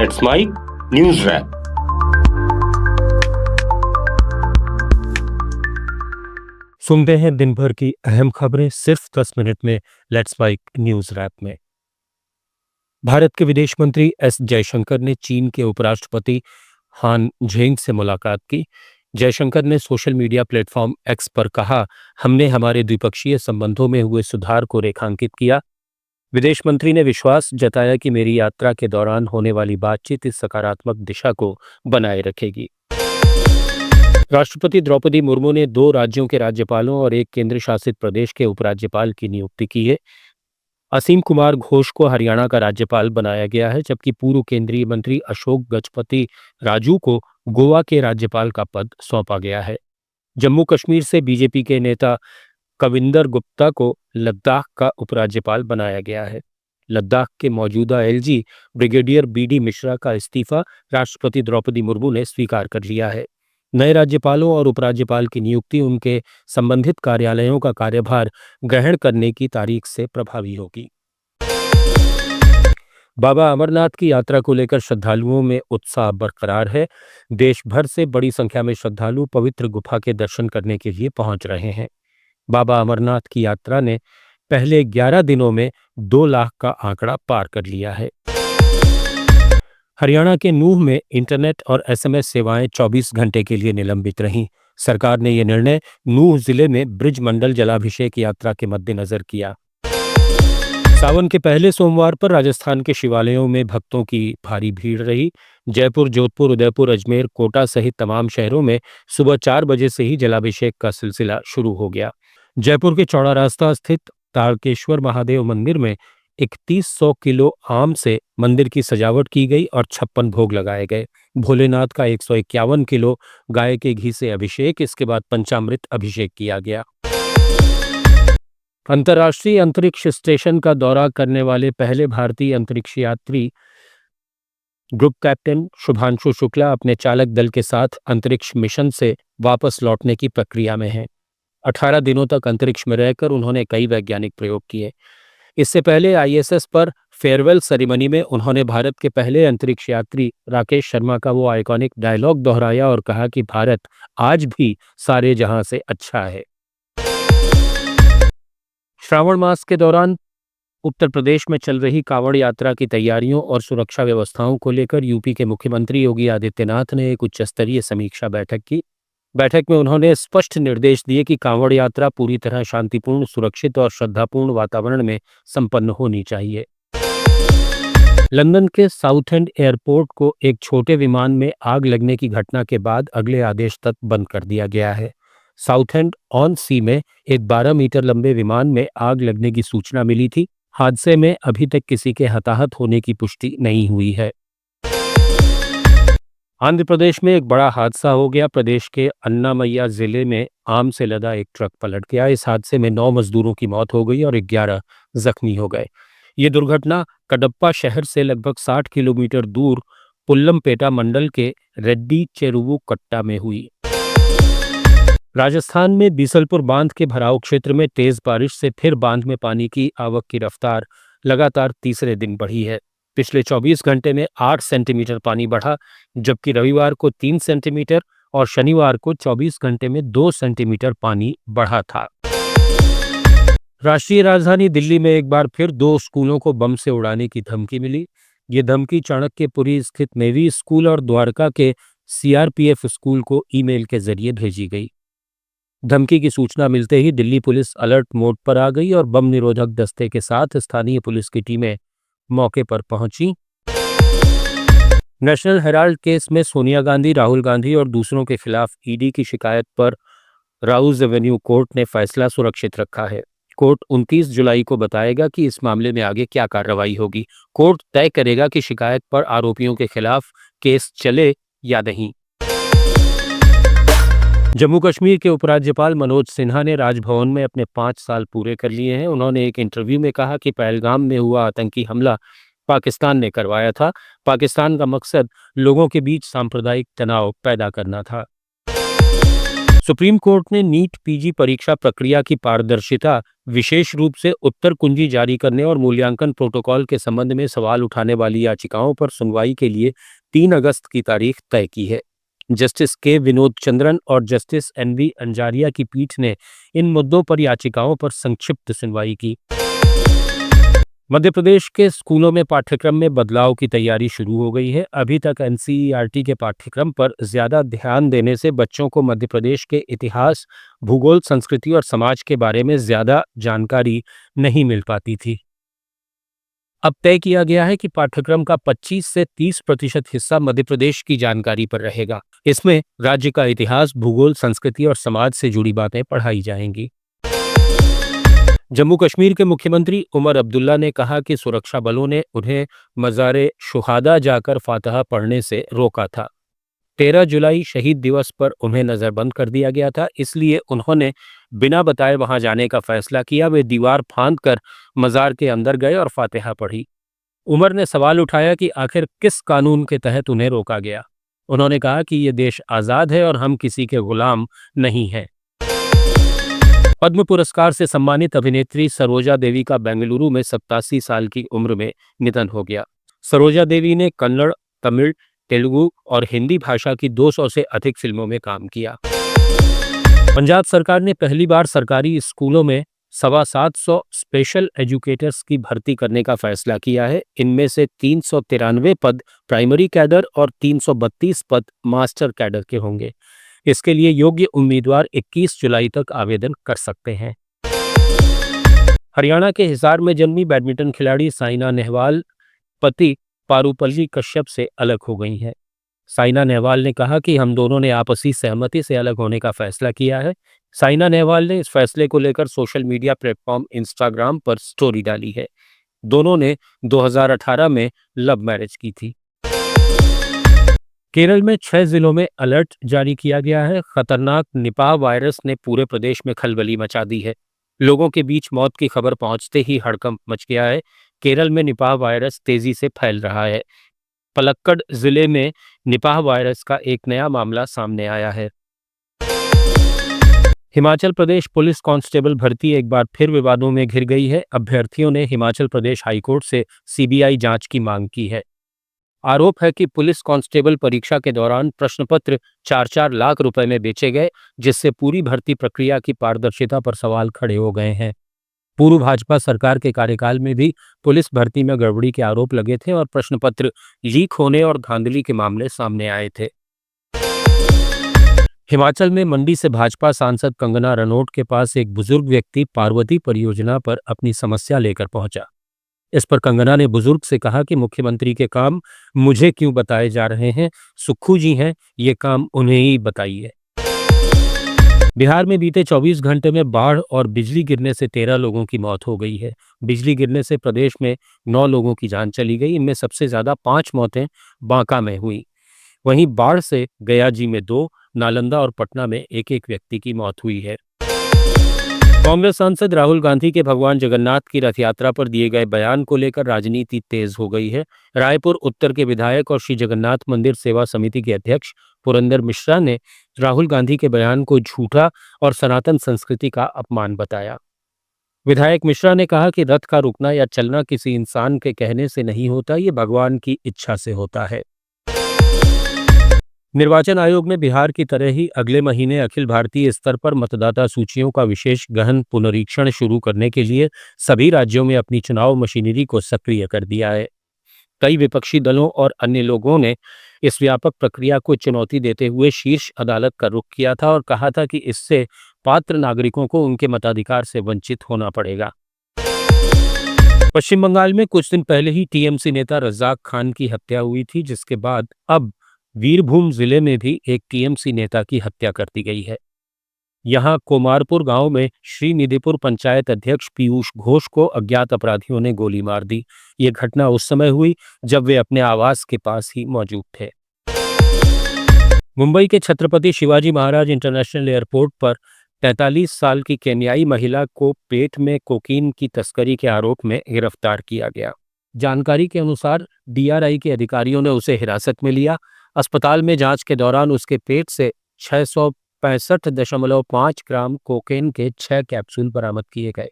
It's my news wrap. सुनते हैं दिन भर की अहम खबरें सिर्फ 10 मिनट में लेट्स बाइक न्यूज रैप में। भारत के विदेश मंत्री एस जयशंकर ने चीन के उपराष्ट्रपति हान झेंग से मुलाकात की। जयशंकर ने सोशल मीडिया प्लेटफॉर्म एक्स पर कहा, हमने हमारे द्विपक्षीय संबंधों में हुए सुधार को रेखांकित किया। विदेश मंत्री ने विश्वास जताया कि मेरी यात्रा के दौरान होने वाली बातचीत इस सकारात्मक दिशा को बनाए रखेगी। राष्ट्रपति द्रौपदी मुर्मू ने 2 राज्यों के राज्यपालों और 1 केंद्र शासित प्रदेश के उपराज्यपाल की नियुक्ति की है। असीम कुमार घोष को हरियाणा का राज्यपाल बनाया गया है, जबकि पूर्व केंद्रीय मंत्री अशोक गजपति राजू को गोवा के राज्यपाल का पद सौंपा गया है। जम्मू कश्मीर से बीजेपी के नेता कविंदर गुप्ता को लद्दाख का उपराज्यपाल बनाया गया है। लद्दाख के मौजूदा एलजी ब्रिगेडियर बीडी मिश्रा का इस्तीफा राष्ट्रपति द्रौपदी मुर्मू ने स्वीकार कर लिया है। नए राज्यपालों और उपराज्यपाल की नियुक्ति उनके संबंधित कार्यालयों का कार्यभार ग्रहण करने की तारीख से प्रभावी होगी। बाबा अमरनाथ की यात्रा को लेकर श्रद्धालुओं में उत्साह बरकरार है। देश भर से बड़ी संख्या में श्रद्धालु पवित्र गुफा के दर्शन करने के लिए पहुंच रहे हैं। बाबा अमरनाथ की यात्रा ने पहले 11 दिनों में 2 लाख का आंकड़ा पार कर लिया है। हरियाणा के नूंह में इंटरनेट और एसएमएस सेवाएं 24 घंटे के लिए निलंबित रहीं। सरकार ने यह निर्णय नूंह जिले में ब्रिज मंडल जलाभिषेक यात्रा के मद्देनजर किया। सावन के पहले सोमवार पर राजस्थान के शिवालयों में भक्तों की भारी भीड़ रही। जयपुर, जोधपुर, उदयपुर, अजमेर, कोटा सहित तमाम शहरों में सुबह 4 बजे से ही जलाभिषेक का सिलसिला शुरू हो गया। जयपुर के चौड़ा रास्ता स्थित तारकेश्वर महादेव मंदिर में 3100 किलो आम से मंदिर की सजावट की गई और 56 भोग लगाए गए। भोलेनाथ का 151 किलो गाय के घी से अभिषेक, इसके बाद पंचामृत अभिषेक किया गया। अंतर्राष्ट्रीय अंतरिक्ष स्टेशन का दौरा करने वाले पहले भारतीय अंतरिक्ष यात्री ग्रुप कैप्टन शुभांशु शुक्ला अपने चालक दल के साथ अंतरिक्ष मिशन से वापस लौटने की प्रक्रिया में हैं। 18 दिनों तक अंतरिक्ष में रहकर उन्होंने कई वैज्ञानिक प्रयोग किए। इससे पहले आईएसएस पर फेयरवेल सेरेमनी में उन्होंने भारत के पहले अंतरिक्ष यात्री राकेश शर्मा का वो आइकॉनिक डायलॉग दोहराया और कहा कि भारत आज भी सारे जहां से अच्छा है। श्रावण मास के दौरान उत्तर प्रदेश में चल रही कांवड़ यात्रा की तैयारियों और सुरक्षा व्यवस्थाओं को लेकर यूपी के मुख्यमंत्री योगी आदित्यनाथ ने एक उच्च स्तरीय समीक्षा बैठक की। बैठक में उन्होंने स्पष्ट निर्देश दिए कि कांवड़ यात्रा पूरी तरह शांतिपूर्ण, सुरक्षित और श्रद्धापूर्ण वातावरण में संपन्न होनी चाहिए। लंदन के साउथएंड एयरपोर्ट को एक छोटे विमान में आग लगने की घटना के बाद अगले आदेश तक बंद कर दिया गया है। साउथएंड ऑन सी में एक 12 मीटर लंबे विमान में आग लगने की सूचना मिली थी। हादसे में अभी तक किसी के हताहत होने की पुष्टि नहीं हुई है। आंध्र प्रदेश में एक बड़ा हादसा हो गया। प्रदेश के अन्नामय्या जिले में आम से लदा एक ट्रक पलट गया। इस हादसे में 9 मजदूरों की मौत हो गई और 11 जख्मी हो गए। ये दुर्घटना कडप्पा शहर से लगभग 60 किलोमीटर दूर पुल्लमपेटा मंडल के रेड्डी चेरुवु कट्टा में हुई। राजस्थान में बीसलपुर बांध के भराव क्षेत्र में तेज बारिश से फिर बांध में पानी की आवक की रफ्तार लगातार तीसरे दिन बढ़ी है। पिछले 24 घंटे में 8 सेंटीमीटर पानी बढ़ा, जबकि रविवार को 3 सेंटीमीटर और शनिवार को 24 घंटे में 2 सेंटीमीटर पानी बढ़ा था। राष्ट्रीय राजधानी दिल्ली में एक बार फिर 2 स्कूलों को बम से उड़ाने की धमकी मिली। ये धमकी चाणक्यपुरी स्थित नेवी स्कूल और द्वारका के सीआरपीएफ स्कूल को ईमेल के जरिए भेजी गई। धमकी की सूचना मिलते ही दिल्ली पुलिस अलर्ट मोड पर आ गई और बम निरोधक दस्ते के साथ स्थानीय पुलिस की टीमें मौके पर पहुंची। नेशनल हेराल्ड केस में सोनिया गांधी, राहुल गांधी और दूसरों के खिलाफ ईडी की शिकायत पर राउज एवेन्यू कोर्ट ने फैसला सुरक्षित रखा है। कोर्ट 29 जुलाई को बताएगा कि इस मामले में आगे क्या कार्रवाई होगी। कोर्ट तय करेगा कि शिकायत पर आरोपियों के खिलाफ केस चले या नहीं। जम्मू कश्मीर के उपराज्यपाल मनोज सिन्हा ने राजभवन में अपने 5 साल पूरे कर लिए हैं। उन्होंने एक इंटरव्यू में कहा कि पहलगाम में हुआ आतंकी हमला पाकिस्तान ने करवाया था। पाकिस्तान का मकसद लोगों के बीच सांप्रदायिक तनाव पैदा करना था। सुप्रीम कोर्ट ने नीट पीजी परीक्षा प्रक्रिया की पारदर्शिता, विशेष रूप से उत्तर कुंजी जारी करने और मूल्यांकन प्रोटोकॉल के संबंध में सवाल उठाने वाली याचिकाओं पर सुनवाई के लिए 3 अगस्त की तारीख तय की है। जस्टिस के विनोद चंद्रन और जस्टिस एनवी अंजारिया की पीठ ने इन मुद्दों पर याचिकाओं पर संक्षिप्त सुनवाई की। मध्य प्रदेश के स्कूलों में पाठ्यक्रम में बदलाव की तैयारी शुरू हो गई है। अभी तक एनसीईआरटी के पाठ्यक्रम पर ज्यादा ध्यान देने से बच्चों को मध्य प्रदेश के इतिहास, भूगोल, संस्कृति और समाज के बारे में ज्यादा जानकारी नहीं मिल पाती थी। अब तय किया गया है कि पाठ्यक्रम का 25 से 30% हिस्सा मध्य प्रदेश की जानकारी पर रहेगा। इसमें राज्य का इतिहास, भूगोल, संस्कृति और समाज से जुड़ी बातें पढ़ाई जाएंगी। जम्मू कश्मीर के मुख्यमंत्री उमर अब्दुल्ला ने कहा कि सुरक्षा बलों ने उन्हें मज़ारे शुहादा जाकर फातहा पढ़ने से रोका था। 13 जुलाई शहीद दिवस पर उन्हें नज़रबंद कर दिया गया था, इसलिए उन्होंने बिना बताए वहां जाने का फैसला किया। वे दीवार फांदकर मज़ार के अंदर गए और फातिहा पढ़ी। उमर ने सवाल उठाया कि आखिर किस कानून के तहत उन्हें रोका गया। उन्होंने कहा कि ये देश आज़ाद है और हम किसी के गुलाम नहीं हैं। पद्म पुरस्कार से सम्मानित अभिनेत्री सरोजा देवी का बेंगलुरु में 87 साल की उम्र में निधन हो गया। सरोजा देवी ने कन्नड़, तमिल, तेलुगु और हिंदी भाषा की 200 से अधिक फिल्मों में काम किया। पंजाब सरकार ने पहली बार सरकारी स्कूलों में 750 स्पेशल एजुकेटर्स की भर्ती करने का फैसला किया है। इनमें से 393 पद प्राइमरी कैडर और 332 पद मास्टर कैडर के होंगे। इसके लिए योग्य उम्मीदवार 21 जुलाई तक आवेदन कर सकते हैं। हरियाणा के हिसार में जन्मी बैडमिंटन खिलाड़ी साइना नेहवाल पति पारुपल्ली कश्यप से अलग हो गई हैं। साइना नेहवाल ने कहा कि हम दोनों ने आपसी सहमति से अलग होने का फैसला किया है। साइना नेहवाल ने इस फैसले को लेकर सोशल मीडिया प्लेटफॉर्म इंस्टाग्राम पर स्टोरी डाली है। दोनों ने 2018 में लव मैरिज की थी। केरल में 6 जिलों में अलर्ट जारी किया गया है। खतरनाक निपाह वायरस ने पूरे प्रदेश में खलबली मचा दी है। लोगों के बीच मौत की खबर पहुंचते ही हड़कंप मच गया है। केरल में निपाह वायरस तेजी से फैल रहा है। पलक्कड़ जिले में निपाह वायरस का एक नया मामला सामने आया है। हिमाचल प्रदेश पुलिस कांस्टेबल भर्ती एक बार फिर विवादों में घिर गई है। अभ्यर्थियों ने हिमाचल प्रदेश हाईकोर्ट से सीबीआई जांच की मांग की है। आरोप है कि पुलिस कांस्टेबल परीक्षा के दौरान प्रश्नपत्र 4-4 लाख रुपए में बेचे गए, जिससे पूरी भर्ती प्रक्रिया की पारदर्शिता पर सवाल खड़े हो गए हैं। पूर्व भाजपा सरकार के कार्यकाल में भी पुलिस भर्ती में गड़बड़ी के आरोप लगे थे और प्रश्नपत्र लीक होने और धांधली के मामले सामने आए थे। हिमाचल में मंडी से भाजपा सांसद कंगना रनौत के पास एक बुजुर्ग व्यक्ति पार्वती परियोजना पर अपनी समस्या लेकर पहुंचा। इस पर कंगना ने बुजुर्ग से कहा कि मुख्यमंत्री के काम मुझे क्यों बताए जा रहे हैं, सुक्खू जी हैं, ये काम उन्हें ही बताइए। बिहार में बीते 24 घंटे में बाढ़ और बिजली गिरने से 13 लोगों की मौत हो गई है। बिजली गिरने से प्रदेश में 9 लोगों की जान चली गई। इनमें सबसे ज्यादा 5 मौतें बांका में हुई। वहीं बाढ़ से गया जी में 2, नालंदा और पटना में एक व्यक्ति की मौत हुई है। कांग्रेस सांसद राहुल गांधी के भगवान जगन्नाथ की रथ यात्रा पर दिए गए बयान को लेकर राजनीति तेज हो गई है। रायपुर उत्तर के विधायक और श्री जगन्नाथ मंदिर सेवा समिति के अध्यक्ष पुरंदर मिश्रा ने राहुल गांधी के बयान को झूठा और सनातन संस्कृति का अपमान बताया। विधायक मिश्रा ने कहा कि रथ का रुकना या चलना किसी इंसान के कहने से नहीं होता, ये भगवान की इच्छा से होता है। निर्वाचन आयोग ने बिहार की तरह ही अगले महीने अखिल भारतीय स्तर पर मतदाता सूचियों का विशेष गहन पुनरीक्षण शुरू करने के लिए सभी राज्यों में अपनी चुनाव मशीनरी को सक्रिय कर दिया है। कई विपक्षी दलों और अन्य लोगों ने इस व्यापक प्रक्रिया को चुनौती देते हुए शीर्ष अदालत का रुख किया था और कहा था कि इससे पात्र नागरिकों को उनके मताधिकार से वंचित होना पड़ेगा। पश्चिम बंगाल में कुछ दिन पहले ही टीएमसी नेता रज्जाक खान की हत्या हुई थी, जिसके बाद अब वीरभूम जिले में भी एक टीएमसी नेता की हत्या कर दी गई है। यहां कोमारपुर गांव में श्रीनिधिपुर पंचायत अध्यक्ष पीयूष घोष को अज्ञात अपराधियों ने गोली मार दी। ये घटना उस समय हुई जब वे अपने आवास के पास ही मौजूद थे। मुंबई के छत्रपति शिवाजी महाराज इंटरनेशनल एयरपोर्ट पर 43 साल की केन्याई महिला को पेट में कोकीन की तस्करी के आरोप में गिरफ्तार किया गया। जानकारी के अनुसार डीआरआई के अधिकारियों ने उसे हिरासत में लिया। अस्पताल में जांच के दौरान उसके पेट से 65.5 ग्राम कोकेन के 6 कैप्सूल बरामद किए गए।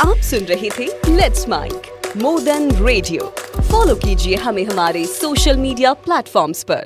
आप सुन रहे थे let's mic more than radio. Follow कीजिए हमें हमारे सोशल मीडिया प्लेटफॉर्म्स पर।